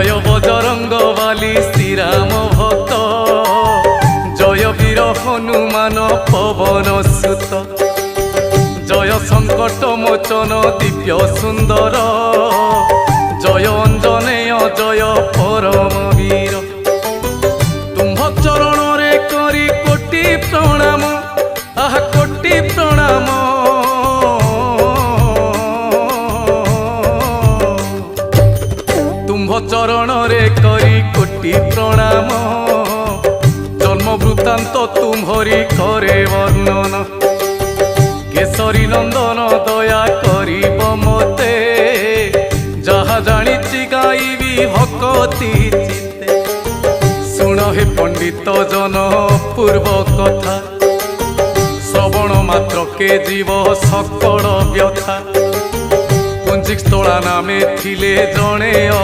জয় বজরঙ্গ বালি শ্রীরাম ভক্ত, জয় বীর হনুমান পবন সুত, জয় সংকট মোচন দিব্য সুন্দর, জয় অঞ্জনেয় জয় পরম বীর। তুম্ভ চরণরে করি কোটি প্রণাম, আহ কোটি প্রণাম। তুম্ভ চরণরে করি কোটি প্রণাম, জন্ম বৃত্তান্ত তুম্ভরি করে বর্ণন। কেশরী নন্দন দয়া করিব মতে, যাহা জানিছি গাইবি ভকতি চিত্তে। শুণ হে পণ্ডিত জন পূর্ব কথা, শ্রবণ মাত্রকে জীব সকল ব্যথা। পুঞ্জিক স্থলা নামে থিলে জଣେ